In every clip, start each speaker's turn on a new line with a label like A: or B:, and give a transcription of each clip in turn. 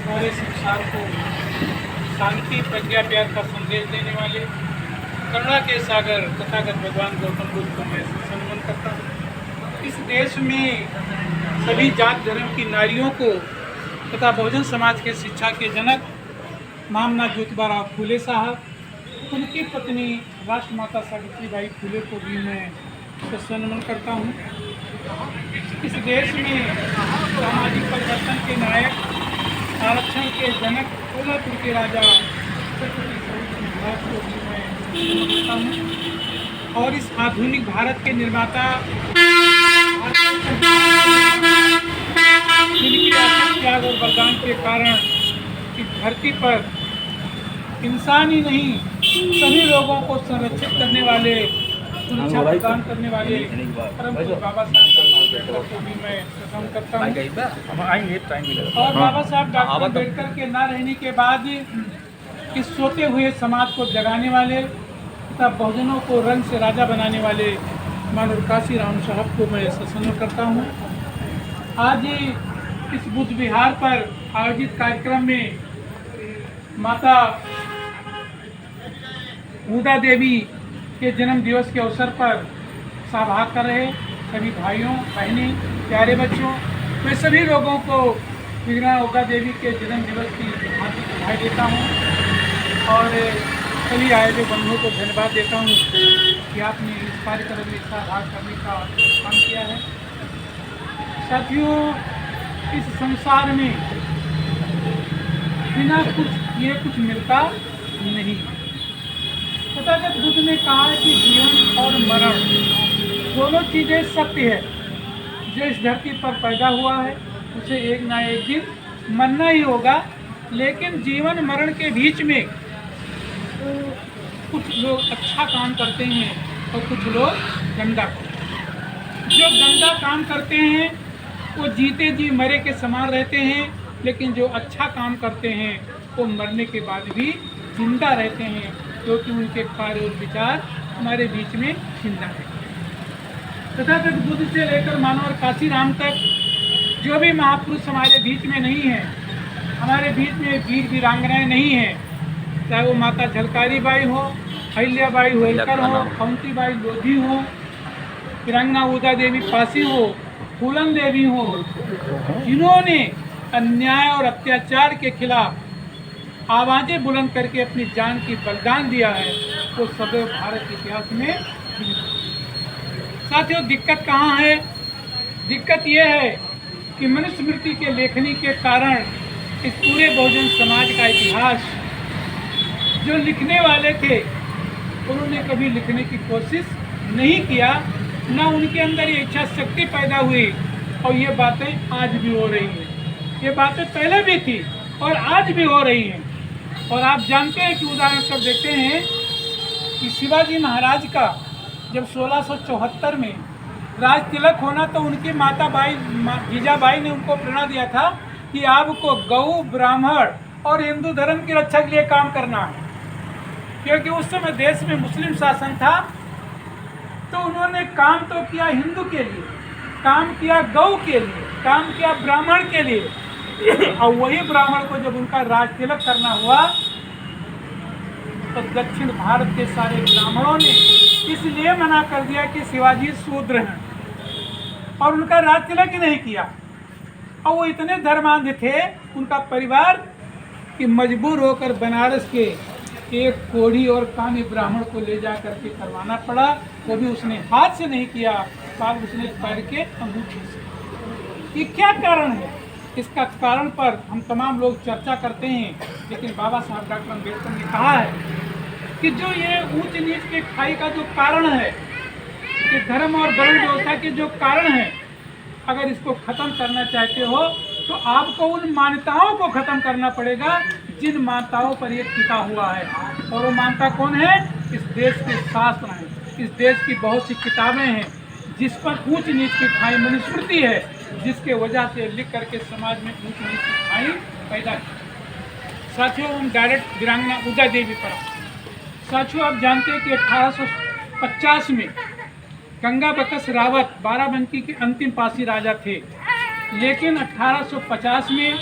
A: सारे संसार को शांति, प्रज्ञा, प्यार का संदेश देने वाले करुणा के सागर तथागत भगवान गौतम बुद्ध को मैं सम्मान करता हूँ। इस देश में सभी जात धर्म की नारियों को तथा बहुजन समाज के शिक्षा के जनक महामना ज्योतिबा फूले साहब, उनकी पत्नी राष्ट्रमाता सावित्रीबाई फूले को भी मैं सम्मान करता हूँ। इस देश में सामाजिक परिवर्तन के नायक, आरक्षण के जनक, कोल्हापुर के राजा छत्रपति शिवाजी महाराज को भी मैं समझता हूँ। और इस आधुनिक भारत के निर्माता, जिनकी त्याग और बलिदान के कारण इस धरती पर इंसान ही नहीं सभी लोगों को संरक्षित करने वाले, सुरक्षा प्रदान करने वाले परम पूज्य बाबा साहब को भी मैं प्रणाम करता हूँ। और बाबा साहब डॉक्टर अम्बेडकर के न रहने के बाद इस सोते हुए समाज को जगाने वाले तथा बहुजनों को रंग से राजा बनाने वाले मानव काशीराम साहब को मैं सम्मान करता हूँ। आज इस बुद्ध विहार पर आयोजित कार्यक्रम में माता मुदा देवी के जन्म दिवस के अवसर पर सहभाग कर रहे सभी भाइयों, बहनें, प्यारे बच्चों, मैं सभी लोगों को विग्रह मुदा देवी के जन्म दिवस की हार्दिक बधाई देता हूँ और सभी आए हुए बंधुओं को धन्यवाद देता हूँ कि आपने इस कार्यक्रम में सहभाग करने का काम किया है। साथियों, इस संसार में बिना कुछ मिलता नहीं। तथागत बुद्ध ने कहा है कि जीवन और मरण दोनों चीज़ें सत्य है। जो इस धरती पर पैदा हुआ है उसे एक ना एक दिन मरना ही होगा, लेकिन जीवन मरण के बीच में कुछ लोग अच्छा काम करते हैं और कुछ लोग गंदा। जो गंदा काम करते हैं वो जीते जी मरे के समान रहते हैं, लेकिन जो अच्छा काम करते हैं वो मरने के बाद भी जिंदा रहते हैं, क्योंकि उनके कार्य और विचार हमारे बीच में जिंदा है। तथागत बुद्ध से लेकर मानव काशीराम तक जो भी महापुरुष हमारे बीच में नहीं है, हमारे बीच में वीर वीरांगनाएं नहीं हैं, चाहे वो माता झलकारी बाई हो, अहिल्याबाई होलकर हो, कुंतीबाई लोधी हो, वीरांगना उदा देवी पासी हो, फूलन देवी हो, जिन्होंने अन्याय और अत्याचार के खिलाफ आवाज़ें बुलंद करके अपनी जान की बलिदान दिया है, वो सदैव भारत के इतिहास में। साथियों, दिक्कत कहाँ है? दिक्कत ये है कि मनुस्मृति के लेखनी के कारण इस पूरे बहुजन समाज का इतिहास जो लिखने वाले थे उन्होंने कभी लिखने की कोशिश नहीं किया, ना उनके अंदर ये इच्छा शक्ति पैदा हुई। और ये बातें आज भी हो रही हैं, ये बातें पहले भी थी और आज भी हो रही हैं। और आप जानते हैं कि उदाहरण सब देखते हैं कि शिवाजी महाराज का जब 1674 में राज तिलक होना, तो उनकी माता जीजाबाई ने उनको प्रेरणा दिया था कि आपको गौ, ब्राह्मण और हिंदू धर्म की रक्षा के लिए काम करना है, क्योंकि उस समय देश में मुस्लिम शासन था। तो उन्होंने काम तो किया हिंदू के लिए, काम किया गौ के लिए, काम किया ब्राह्मण के लिए। और वही ब्राह्मण को जब उनका राज तिलक करना हुआ तो दक्षिण भारत के सारे ब्राह्मणों ने इसलिए मना कर दिया कि शिवाजी शूद्र हैं, और उनका राज तिलक ही नहीं किया। और वो इतने धर्मांध थे उनका परिवार कि मजबूर होकर बनारस के एक कोढ़ी और कामी ब्राह्मण को ले जा करके करवाना पड़ा। वो भी उसने हाथ से नहीं किया, बाल उसने पैर के अंगूठे से। ये क्या कारण है? इसका कारण पर हम तमाम लोग चर्चा करते हैं, लेकिन बाबा साहब डॉक्टर अम्बेडकर ने कहा है कि जो ये ऊंच नीच के खाई का जो कारण है, कि धर्म और वर्ण व्यवस्था के जो कारण है, अगर इसको खत्म करना चाहते हो तो आपको उन मान्यताओं को खत्म करना पड़ेगा जिन मान्यताओं पर ये टिका हुआ है। और वो मान्यता कौन है? इस देश के शास्त्र हैं, इस देश की बहुत सी किताबें हैं जिस पर ऊंच नीच की खाई मनुस्मृति है, जिसके वजह से लिख करके समाज में ऊंच नीच की खाई पैदा की। साथियों, हम डायरेक्ट वीरांगना उदा देवी पर। साथियों, आप जानते हैं कि 1850 में गंगा बकस रावत बाराबंकी के अंतिम पासी राजा थे, लेकिन 1850 में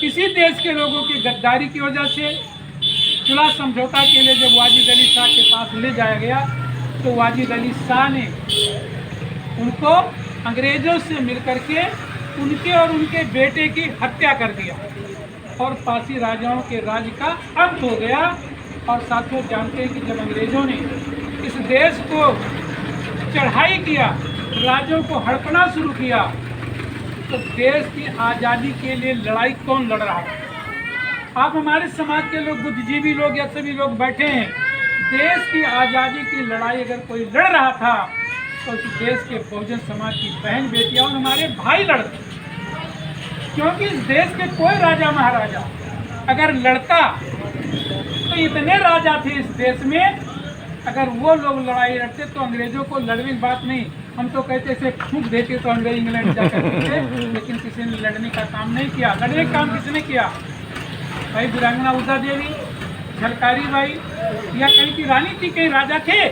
A: इसी देश के लोगों की गद्दारी की वजह से सुलह समझौता के लिए जब वाजिद अली शाह के पास ले जाया गया तो वाजिद अली शाह ने उनको अंग्रेज़ों से मिलकर के उनके और उनके बेटे की हत्या कर दिया और पारसी राजाओं के राज का अंत हो गया। और साथियों जानते हैं कि जब अंग्रेज़ों ने इस देश को चढ़ाई किया, राज्यों को हड़पना शुरू किया, तो देश की आज़ादी के लिए लड़ाई कौन लड़ रहा था? आप हमारे समाज के लोग, बुद्धिजीवी लोग या सभी लोग बैठे हैं, देश की आज़ादी की लड़ाई अगर कोई लड़ रहा था तो इस देश के बहुजन समाज की बहन बेटियां और हमारे भाई लड़ते। क्योंकि इस देश के कोई राजा महाराजा अगर लड़ता तो इतने राजा थे इस देश में, अगर वो लोग लड़ाई लड़ते तो अंग्रेजों को लड़ने की बात नहीं, हम तो कहते से फूंक देते तो अंग्रेज इंग्लैंड जा करते, लेकिन किसी ने लड़ने का काम नहीं किया। लड़ने का काम किसने किया? भाई वीरांगना उदा देवी, झलकारी बाई, या कहीं की रानी थी, कहीं राजा थे?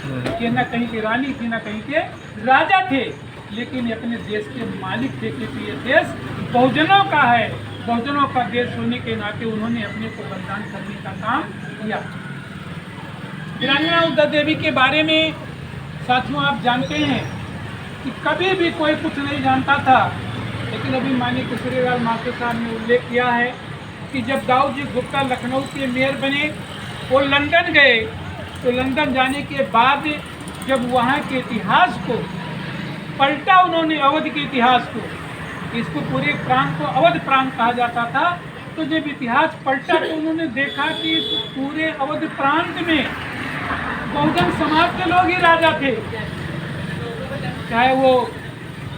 A: कि न कहीं की रानी थी, न कहीं के राजा थे, लेकिन अपने देश के मालिक थे, क्योंकि ये देश बहुजनों का है। बहुजनों का देश होने के नाते उन्होंने अपने को बलिदान करने का काम किया। वीरांगना उदा देवी के बारे में साथियों आप जानते हैं कि कभी भी कोई कुछ नहीं जानता था, लेकिन अभी माननीय केसरीलाल माथुर साहब ने उल्लेख किया है कि जब दाऊद जी गुप्ता लखनऊ के मेयर बने, वो लंदन गए, तो लंदन जाने के बाद जब वहाँ के इतिहास को पलटा उन्होंने, अवध के इतिहास को, इसको पूरे प्रांत को अवध प्रांत कहा जाता था, तो जब इतिहास पलटा तो उन्होंने देखा कि इस पूरे अवध प्रांत में बहुजन समाज के लोग ही राजा थे। चाहे वो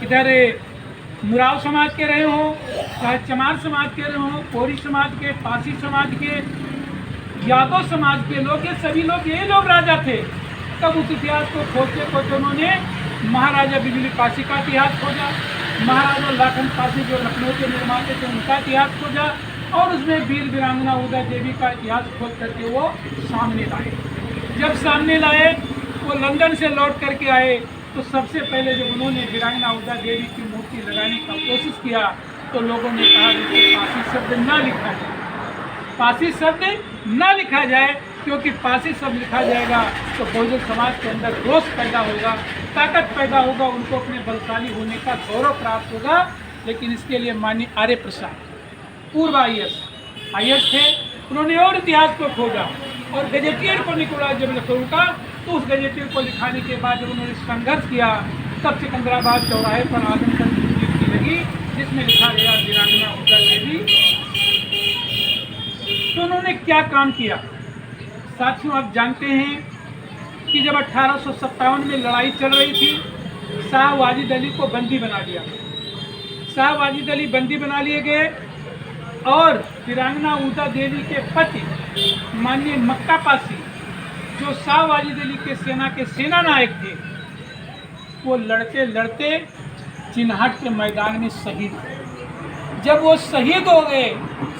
A: इधर मुराव समाज के रहे हों, चाहे चमार समाज के रहे हों, कोरी समाज के, पासी समाज के, यादव समाज के लोग, ये सभी लोग यही लोग राजा थे। तब उस इतिहास को खोजते खोजते उन्होंने महाराजा बिजली पासी का इतिहास खोजा, महाराजा लाखन पासी जो लखनऊ के निर्माता थे उनका इतिहास खोजा, और उसमें वीर वीरांगना उदा देवी का इतिहास खोज करके वो सामने लाए। जब सामने लाए, वो लंदन से लौट करके आए, तो सबसे पहले जब उन्होंने वीरांगना उदा देवी की मूर्ति लगाने का कोशिश किया तो लोगों ने कहा कि पासी शब्द ना लिखा जाए, पासी शब्द ना लिखा जाए, क्योंकि पासी शब्द लिखा जाएगा तो बहुजन समाज के अंदर रोष पैदा होगा, ताकत पैदा होगा, उनको अपने बलशाली होने का गौरव प्राप्त होगा। लेकिन इसके लिए माननीय आर्य प्रसाद पूर्व IAS थे, उन्होंने और इतिहास को खोजा और गजेटियर को निकाला जब लखनऊ का, तो उस गजेटियर को लिखाने के बाद जब उन्होंने संघर्ष किया, तब सिकंदराबाद चौराहे पर आदमगंज की लगी, जिसमें लिखा गया वीरांगना उदा देवी। तो उन्होंने क्या काम किया? साथियों आप जानते हैं कि जब 1857 में लड़ाई चल रही थी, शाह वाजिद अली को बंदी बना लिया। शाह वाजिद अली बंदी बना लिए गए और वीरांगना उदा देवी के पति माननीय मक्का पासी, जो शाह वाजिद अली के सेना के सेना नायक थे, वो लड़ते लड़ते चिन्हाट के मैदान में शहीद हुए। जब वो शहीद हो गए,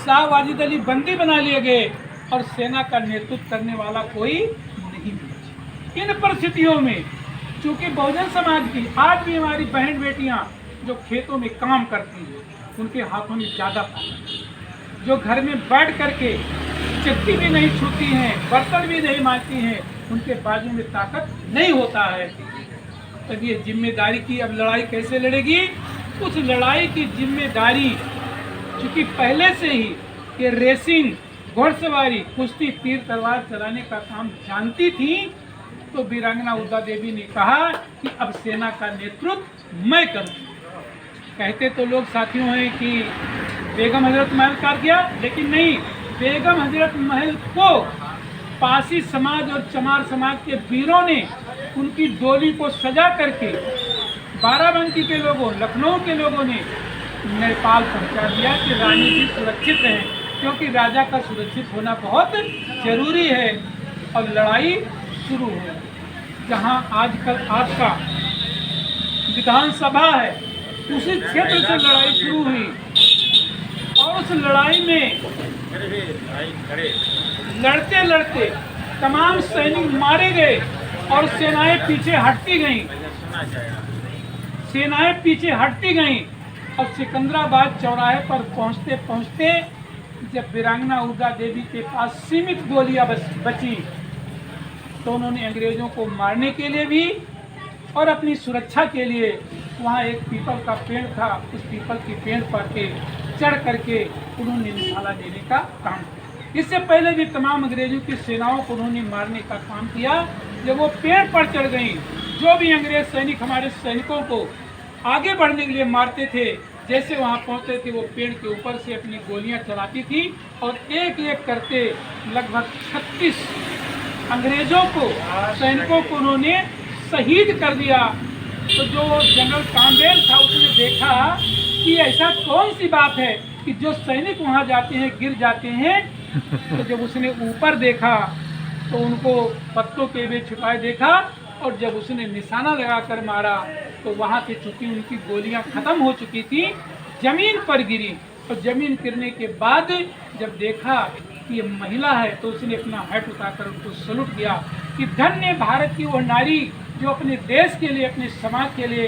A: शाह वाजिद अली बंदी बना लिए गए और सेना का नेतृत्व करने वाला कोई नहीं मिला। इन परिस्थितियों में चूँकि बहुजन समाज की आज भी हमारी बहन बेटियां जो खेतों में काम करती हैं, उनके हाथों में ज़्यादा ताकत है, जो घर में बैठ करके चक्की भी नहीं छूती हैं, बर्तन भी नहीं मांजती हैं, उनके बाजू में ताकत नहीं होता है। तब ये जिम्मेदारी की अब लड़ाई कैसे लड़ेगी? उस लड़ाई की जिम्मेदारी चूँकि पहले से ही ये रेसिंग, घोड़सवारी, कुश्ती, तीर तलवार चलाने का काम जानती थी, तो वीरांगना उदा देवी ने कहा कि अब सेना का नेतृत्व मैं करूँ। कहते तो लोग साथियों हैं कि बेगम हजरत महल का किया, लेकिन नहीं, बेगम हजरत महल को पासी समाज और चमार समाज के वीरों ने उनकी डोली को सजा करके बाराबंकी के लोगों, लखनऊ के लोगों ने नेपाल पहुंचा दिया कि रानी जी सुरक्षित रहें, क्योंकि राजा का सुरक्षित होना बहुत जरूरी है। और लड़ाई शुरू हुई। जहां आजकल आपका विधानसभा है, उसी क्षेत्र से लड़ाई शुरू हुई और उस लड़ाई में लड़ते लड़ते तमाम सैनिक मारे गए और सेनाएं पीछे हटती गईं। सेनाएं पीछे हटती गईं और सिकंदराबाद चौराहे पर पहुंचते पहुंचते जब वीरांगना उर्दा देवी के पास सीमित गोलियां बची तो उन्होंने अंग्रेजों को मारने के लिए भी और अपनी सुरक्षा के लिए वहाँ एक पीपल का पेड़ था, उस पीपल के पेड़ पर के चढ़ करके उन्होंने निशाना देने का काम किया। इससे पहले भी तमाम अंग्रेजों की सेनाओं को उन्होंने मारने का काम किया। जब वो पेड़ पर चढ़ गई, जो भी अंग्रेज सैनिक हमारे सैनिकों को आगे बढ़ने के लिए मारते थे, जैसे वहाँ पहुँचते थे वो पेड़ के ऊपर से अपनी गोलियाँ चलाती थी और एक एक करते लगभग 36 अंग्रेजों को, सैनिकों को उन्होंने शहीद कर दिया। तो जो जनरल कांडेल था उसने देखा कि ऐसा कौन सी बात है कि जो सैनिक वहाँ जाते हैं गिर जाते हैं। तो जब उसने ऊपर देखा तो उनको पत्तों के वे छुपाए देखा और जब उसने निशाना लगाकर मारा तो वहाँ से चूंकि उनकी गोलियाँ खत्म हो चुकी थी, जमीन पर गिरी और जमीन गिरने के बाद जब देखा कि ये महिला है तो उसने अपना हैट उतारकर उनको सलूट किया कि धन्य भारत की वो नारी जो अपने देश के लिए, अपने समाज के लिए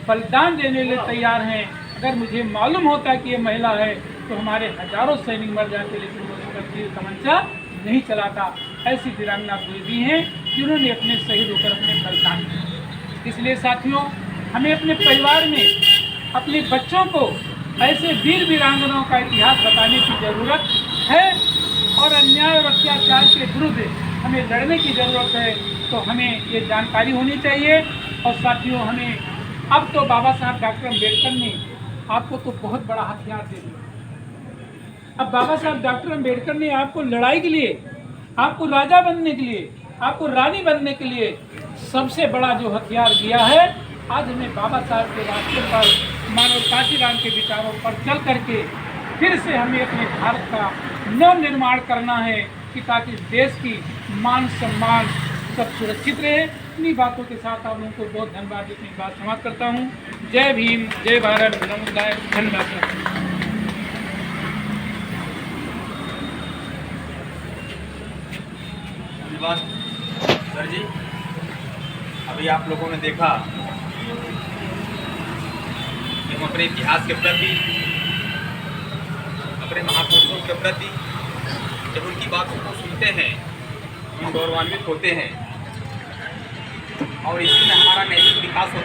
A: बलिदान देने लिए तैयार हैं। अगर मुझे मालूम होता कि ये महिला है तो हमारे हजारों सैनिक मर जाते, लेकिन वो उसका तीर तमंचा नहीं चलाता। ऐसी वीरांगना देवी हैं जिन्होंने अपने शहीद होकर अपने बलिदान दिए। इसलिए साथियों, हमें अपने परिवार में अपने बच्चों को ऐसे वीर वीरांगनाओं का इतिहास बताने की ज़रूरत है और अन्याय और अत्याचार के विरुद्ध हमें लड़ने की ज़रूरत है। तो हमें ये जानकारी होनी चाहिए। और साथियों, हमें अब तो बाबा साहब डॉक्टर अम्बेडकर ने आपको तो बहुत बड़ा हथियार दे दिया। अब बाबा साहब डॉक्टर अम्बेडकर ने आपको लड़ाई के लिए, आपको राजा बनने के लिए, आपको रानी बनने के लिए सबसे बड़ा जो हथियार दिया है, आज हमें बाबा साहब के रास्ते पर, मानव काशीराम के विचारों पर चल करके फिर से हमें अपने भारत का नव निर्माण करना है कि ताकि देश की मान सम्मान सब सुरक्षित रहे। इन्हीं बातों के साथ आप लोगों को बहुत धन्यवाद देकर अपनी बात समाप्त करता हूँ। जय भीम, जय भारत, नमोदाय, धन्यवाद।
B: सर जी, अभी आप लोगों ने देखा कि हम अपने इतिहास के प्रति, अपने महापुरुषों के प्रति जब उनकी बातों को सुनते हैं हम गौरवान्वित होते हैं और इसी में हमारा नैतिक विकास होता है।